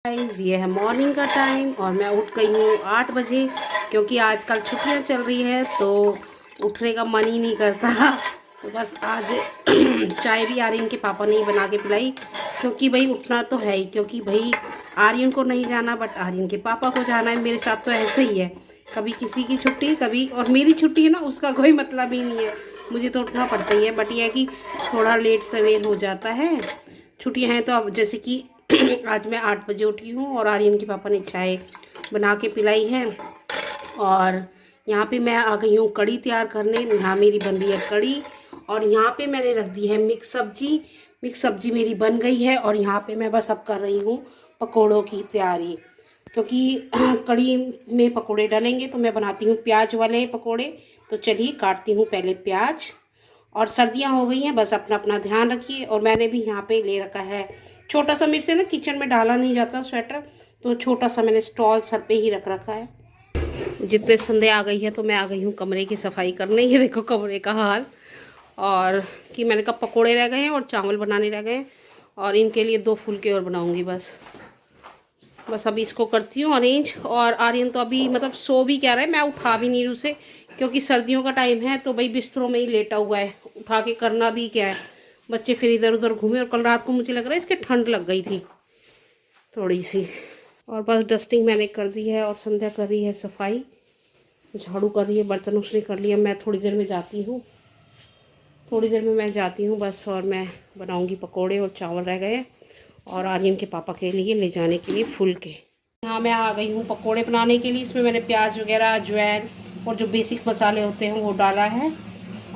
Guys, ये है morning का टाइम और मैं उठ गई हूँ 8 बजे क्योंकि आजकल छुट्टियाँ चल रही है तो उठने का मन ही नहीं करता। तो बस आज चाय भी आर्यन के पापा ने ही बना के पिलाई क्योंकि भाई उठना तो है ही, क्योंकि भाई आर्यन को नहीं जाना बट आर्यन के पापा को जाना है। मेरे साथ तो ऐसे ही है, कभी किसी की छुट्टी कभी, और मेरी छुट्टी है ना उसका कोई मतलब ही नहीं है, मुझे तो उठना पड़ता ही है। बट यह है कि थोड़ा लेट सवेर हो जाता है, छुट्टियाँ हैं तो। अब जैसे कि आज मैं 8 बजे उठी हूँ और आर्यन के पापा ने चाय बना के पिलाई है और यहाँ पे मैं आ गई हूँ कड़ी तैयार करने। यहाँ मेरी बन रही है कड़ी और यहाँ पे मैंने रख दी है मिक्स सब्जी। मिक्स सब्जी मेरी बन गई है और यहाँ पे मैं बस अब कर रही हूँ पकोड़ों की तैयारी, क्योंकि कड़ी में पकोड़े डालेंगे तो मैं बनाती हूँ प्याज वाले पकोड़े। तो चलिए काटती हूँ पहले प्याज। और सर्दियाँ हो गई हैं, बस अपना अपना ध्यान रखिए। और मैंने भी यहाँ पे ले रखा है छोटा सा, मेरे से ना किचन में डाला नहीं जाता स्वेटर, तो छोटा सा मैंने स्टॉल सर पे ही रख रखा है। जितने संध्या आ गई है तो मैं आ गई हूँ कमरे की सफाई करने। ये देखो कमरे का हाल, और कि मैंने कहा पकोड़े रह गए हैं और चावल बनाने रह गए हैं और इनके लिए 2 फुलके और बनाऊंगी बस अभी इसको करती हूँ अरेंज। और आर्यन तो अभी मतलब सो भी क्या रहा है, मैं उठा भी नहीं रही उसे क्योंकि सर्दियों का टाइम है तो भाई बिस्तरों में ही लेटा हुआ है, उठा के करना भी क्या है। बच्चे फिर इधर उधर घूमे और कल रात को मुझे लग रहा है इसके ठंड लग गई थी थोड़ी सी। और बस डस्टिंग मैंने कर दी है और संध्या कर रही है सफाई, झाड़ू कर रही है, बर्तन उसने कर लिया। मैं थोड़ी देर में जाती हूँ, बस। और मैं बनाऊँगी पकौड़े और चावल रह गए और आर्यन के पापा के लिए ले जाने के लिए फुलके। यहाँ मैं आ गई हूँ पकोड़े बनाने के लिए। इसमें मैंने प्याज वगैरह, अजवाइन और जो बेसिक मसाले होते हैं वो डाला है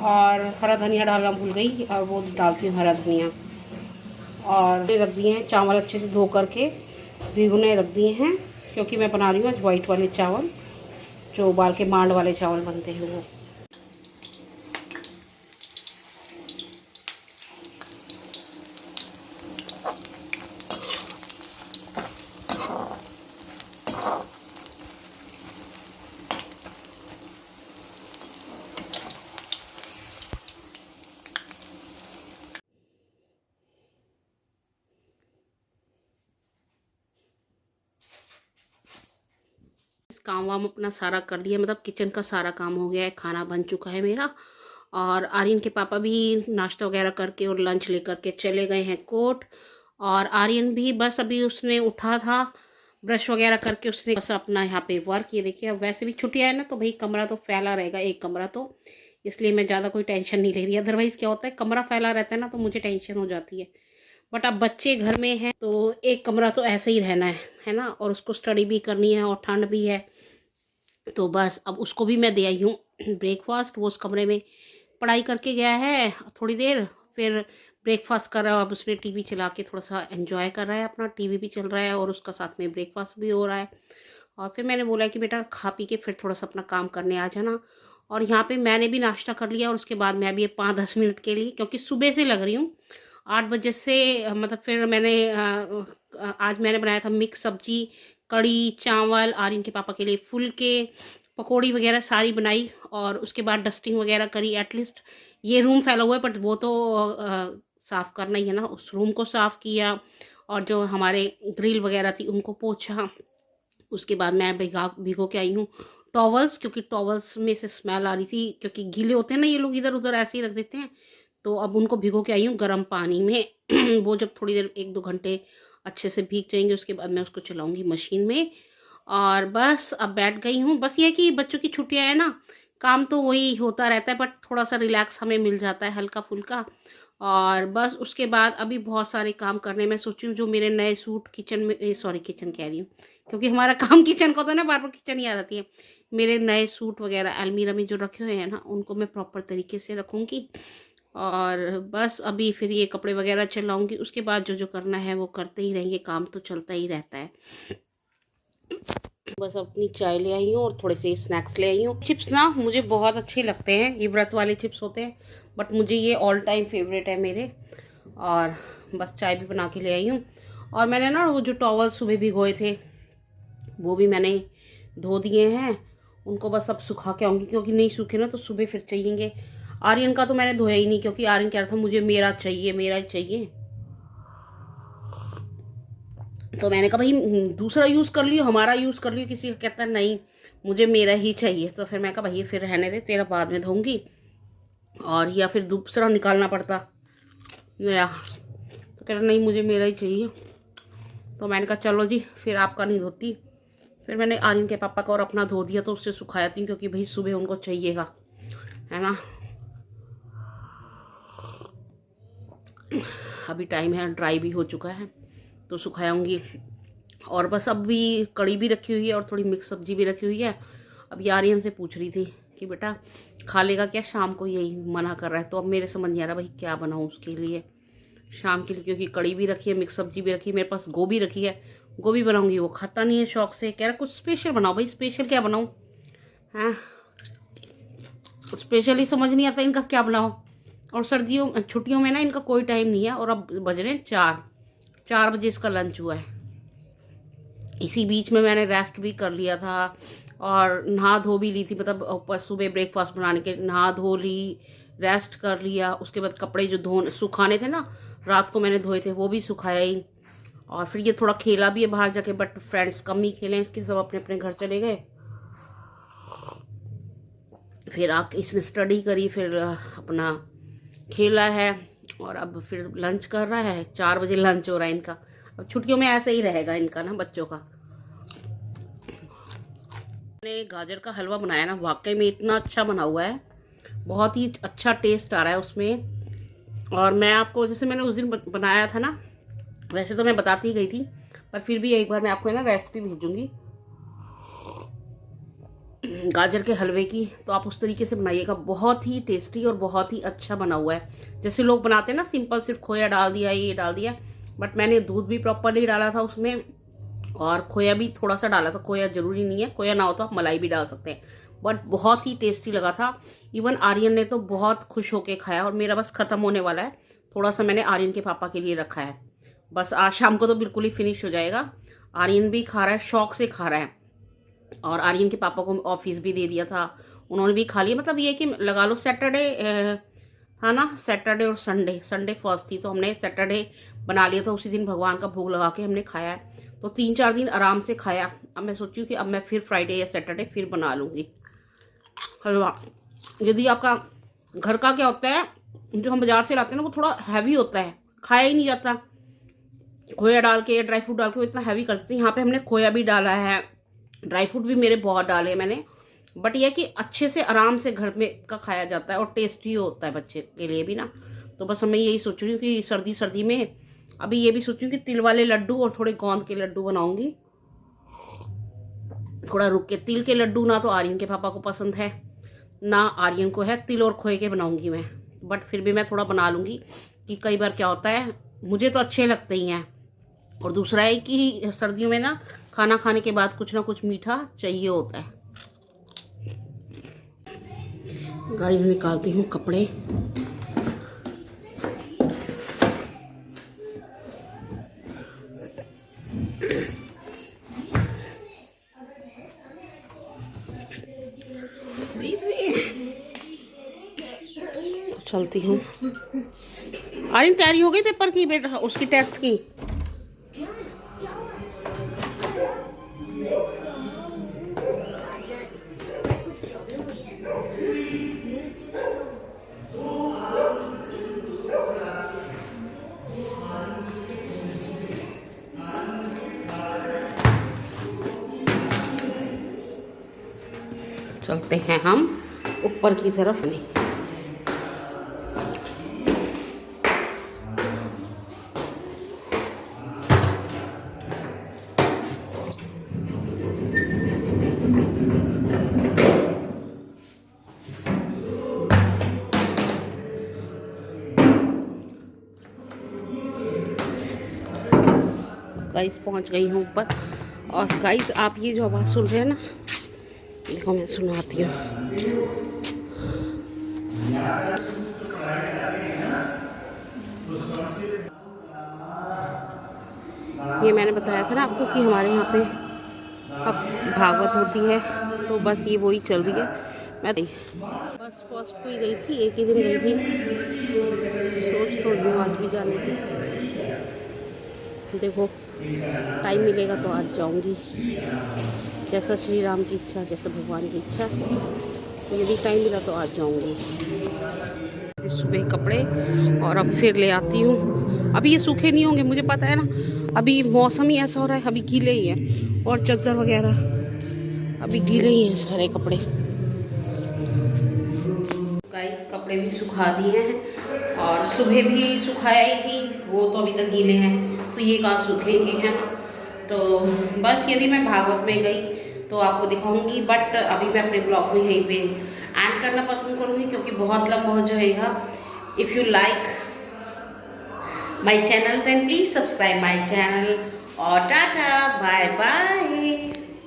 और हरा धनिया डालना भूल गई और वो डालती हूँ हरा धनिया। और रख दिए हैं चावल अच्छे से धो करके भिगोने रख दिए हैं, क्योंकि मैं बना रही हूँ आज वाइट वाले चावल, जो उबाल के मांड वाले चावल बनते हैं वो। काम वाम अपना सारा कर लिया, मतलब किचन का सारा काम हो गया है, खाना बन चुका है मेरा। और आर्यन के पापा भी नाश्ता वगैरह करके और लंच लेकर के चले गए हैं कोर्ट। और आर्यन भी बस अभी उसने उठा था, ब्रश वगैरह करके उसने बस अपना यहाँ पे वर्क, ये देखिए। अब वैसे भी छुट्टियाँ है ना तो भाई कमरा तो फैला रहेगा, एक कमरा तो, इसलिए मैं ज़्यादा कोई टेंशन नहीं ले रही। अदरवाइज़ क्या होता है, कमरा फैला रहता है ना तो मुझे टेंशन हो जाती है। बट अब बच्चे घर में हैं तो एक कमरा तो ऐसे ही रहना है ना। और उसको स्टडी भी करनी है और ठंड भी है, तो बस अब उसको भी मैं दे आई हूँ ब्रेकफास्ट। वो उस कमरे में पढ़ाई करके गया है थोड़ी देर, फिर ब्रेकफास्ट कर रहा है। अब उसने टीवी चला के थोड़ा सा एंजॉय कर रहा है, अपना टीवी भी चल रहा है और उसका साथ में ब्रेकफास्ट भी हो रहा है। और फिर मैंने बोला कि बेटा खा पी के फिर थोड़ा सा अपना काम करने आ जाना। और यहाँ पे मैंने भी नाश्ता कर लिया और उसके बाद मैं अभी 5-10 मिनट के लिए, क्योंकि सुबह से लग रही हूँ 8 बजे से, मतलब फिर मैंने आज मैंने बनाया था मिक्स सब्जी, कड़ी, चावल, आर्यन के पापा के लिए फुलके, पकौड़ी वगैरह सारी बनाई। और उसके बाद डस्टिंग वगैरह करी। एटलीस्ट ये रूम फैला हुआ है बट वो तो साफ़ करना ही है ना, उस रूम को साफ़ किया। और जो हमारे ग्रिल वगैरह थी उनको पोंछा। उसके बाद मैं भिगो के आई हूँ टॉवल्स, क्योंकि टॉवल्स में से स्मेल आ रही थी, क्योंकि गीले होते हैं ना ये लोग, इधर उधर ऐसे ही रख देते हैं। तो अब उनको भिगो के आई हूँ गर्म पानी में वो जब थोड़ी देर 1-2 घंटे अच्छे से भीग जाएंगे उसके बाद मैं उसको चलाऊँगी मशीन में। और बस अब बैठ गई हूँ। बस ये कि बच्चों की छुट्टियाँ हैं ना, काम तो वही होता रहता है बट थोड़ा सा रिलैक्स हमें मिल जाता है हल्का फुल्का। और बस उसके बाद अभी बहुत सारे काम करने में सोची हूँ। जो मेरे नए सूट किचन में, सॉरी किचन कह रही हूँ क्योंकि हमारा काम किचन का तो ना, बार बार किचन ही आ जाती है। मेरे नए सूट वगैरह अलमीरा में जो रखे हुए हैं ना उनको मैं प्रॉपर तरीके से रखूँगी। और बस अभी फिर ये कपड़े वगैरह चलाऊँगी, उसके बाद जो जो करना है वो करते ही रहेंगे, काम तो चलता ही रहता है। बस अपनी चाय ले आई हूँ और थोड़े से स्नैक्स ले आई हूँ। चिप्स ना मुझे बहुत अच्छे लगते हैं, ये व्रत वाले चिप्स होते हैं बट मुझे ये ऑल टाइम फेवरेट है मेरे। और बस चाय भी बना के ले आई हूँ। और मैंने ना वो जो टॉवल सुबह भिगोए थे वो भी मैंने धो दिए हैं, उनको बस अब सुखा के आऊँगी, क्योंकि नहीं सूखे ना तो सुबह फिर चाहिएंगे। आर्यन का तो मैंने धोया ही नहीं, क्योंकि आर्यन कह रहा था मुझे मेरा चाहिए, मेरा चाहिए। तो मैंने कहा भाई दूसरा यूज़ कर लियो, हमारा यूज़ कर लियो। किसी का कहता नहीं मुझे मेरा ही चाहिए। तो फिर मैं कहा भाई फिर रहने दे, तेरा बाद में धोऊंगी, और या फिर दूसरा निकालना पड़ता नया। तो कह रहा नहीं मुझे मेरा ही चाहिए। तो मैंने कहा चलो जी फिर आपका नहीं धोती। फिर मैंने आर्यन के पापा का और अपना धो दिया, तो उससे सुखाया थी, क्योंकि भाई सुबह उनको चाहिएगा, है ना। अभी टाइम है, ड्राई भी हो चुका है, तो सुखाऊंगी। और बस अब भी कड़ी भी रखी हुई है और थोड़ी मिक्स सब्जी भी रखी हुई है। अब आर्यन से पूछ रही थी कि बेटा खा लेगा क्या शाम को, यही मना कर रहा है। तो अब मेरे समझ नहीं आ रहा भाई क्या बनाऊँ उसके लिए शाम के लिए, क्योंकि कड़ी भी रखी है, मिक्स सब्जी भी रखी है, मेरे पास गोभी रखी है। गोभी बनाऊंगी, वो खाता नहीं है शौक से, कह रहा कुछ स्पेशल बनाओ। भाई स्पेशल क्या बनाऊँ, हाँ कुछ स्पेशल ही समझ नहीं आता इनका क्या बनाओ। और सर्दियों छुट्टियों में ना इनका कोई टाइम नहीं है। और अब बज रहे हैं 4 बजे इसका लंच हुआ है। इसी बीच में मैंने रेस्ट भी कर लिया था और नहा धो भी ली थी, मतलब ऊपर सुबह ब्रेकफास्ट बनाने के नहा धो ली, रेस्ट कर लिया। उसके बाद कपड़े जो सुखाने थे ना, रात को मैंने धोए थे, वो भी सुखाया ही। और फिर ये थोड़ा खेला भी है बाहर जाके, बट फ्रेंड्स कम ही खेले, इसके सब अपने अपने घर चले गए। फिर इसने स्टडी करी, फिर अपना खेला है, और अब फिर लंच कर रहा है। 4 बजे लंच हो रहा है इनका। अब छुट्टियों में ऐसे ही रहेगा इनका ना, बच्चों का। मैंने गाजर का हलवा बनाया ना, वाकई में इतना अच्छा बना हुआ है, बहुत ही अच्छा टेस्ट आ रहा है उसमें। और मैं आपको, जैसे मैंने उस दिन बनाया था ना, वैसे तो मैं बताती ही गई थी, पर फिर भी एक बार मैं आपको है ना रेसिपी भेजूंगी गाजर के हलवे की। तो आप उस तरीके से बनाइएगा, बहुत ही टेस्टी और बहुत ही अच्छा बना हुआ है। जैसे लोग बनाते हैं ना सिंपल, सिर्फ खोया डाल दिया, ये डाल दिया, बट मैंने दूध भी प्रॉपरली डाला था उसमें, और खोया भी थोड़ा सा डाला था। खोया जरूरी नहीं है, खोया ना हो तो आप मलाई भी डाल सकते हैं, बट बहुत ही टेस्टी लगा था। इवन आर्यन ने तो बहुत खुश होके खाया, और मेरा बस ख़त्म होने वाला है। थोड़ा सा मैंने आर्यन के पापा के लिए रखा है, बस आज शाम को तो बिल्कुल ही फिनिश हो जाएगा। आर्यन भी खा रहा है, शौक से खा रहा है। और आर्यन के पापा को ऑफिस भी दे दिया था, उन्होंने भी खा लिया। मतलब ये कि लगा लो सैटरडे था ना, सैटरडे और संडे फर्स्ट थी, तो हमने सैटरडे बना लिया था, उसी दिन भगवान का भोग लगा के हमने खाया है। तो 3-4 दिन आराम से खाया। अब मैं सोची कि अब मैं फिर फ्राइडे या सैटरडे फिर बना लूँगी हलवा। यदि आपका घर का क्या होता है, जो हम बाजार से लाते हैं ना, वो थोड़ा हैवी होता है, खाया ही नहीं जाता। खोया डाल के या ड्राई फ्रूट डाल के वो इतना हैवी करते हैं। यहाँ पे हमने खोया भी डाला है, ड्राई फ्रूट भी मेरे बहुत डाले मैंने, बट यह कि अच्छे से आराम से घर में का खाया जाता है और टेस्टी होता है बच्चे के लिए भी ना। तो बस मैं यही सोच रही हूँ कि सर्दी में अभी ये भी सोच रही हूँ कि तिल वाले लड्डू और थोड़े गोंद के लड्डू बनाऊंगी। थोड़ा रुक के, तिल के लड्डू ना तो आर्यन के पापा को पसंद है ना आर्यन को है, तिल और खोए के बनाऊंगी मैं, बट फिर भी मैं थोड़ा बना लूँगी। कि कई बार क्या होता है, मुझे तो अच्छे लगते ही हैं, और दूसरा है कि सर्दियों में ना खाना खाने के बाद कुछ ना कुछ मीठा चाहिए होता है। गाइस निकालती हूँ कपड़े। चलती हूँ। आर्यन तैयारी हो गई पेपर की बेटा, उसकी टेस्ट की? चलते हैं हम ऊपर की तरफ। नहीं, गाइस पहुंच गई हूँ ऊपर। और गाइस आप ये जो आवाज़ सुन रहे हैं ना, देखो मैं सुनाती हूँ। ये मैंने बताया था ना आपको कि हमारे यहाँ पे अब भागवत होती है, तो बस ये वही चल रही है। मैं बस फर्स्ट को ही गई थी, एक ही दिन गई थी, सोच तो रही हूँ आज भी जाने की। देखो टाइम मिलेगा तो आज जाऊंगी, जैसा श्री राम की इच्छा, जैसा भगवान की इच्छा। तो यदि टाइम मिला तो आज जाऊंगी। सुबह कपड़े और अब फिर ले आती हूँ। अभी ये सूखे नहीं होंगे, मुझे पता है ना, अभी मौसम ही ऐसा हो रहा है, अभी गीले ही हैं। और चादर वगैरह अभी गीले ही हैं सारे कपड़े। गाइस कपड़े भी सुखा दिए हैं और सुबह भी सुखाया ही थी, वो तो अभी तक गीले हैं, तो ये कहाँ सूखेंगे हैं। तो बस यदि मैं भागवत में गई तो आपको दिखाऊंगी, बट अभी मैं अपने ब्लॉग को यहीं पे एंड करना पसंद करूँगी क्योंकि बहुत लंबा हो जाएगा। If you like my channel then please subscribe my channel और टाटा बाय बाय।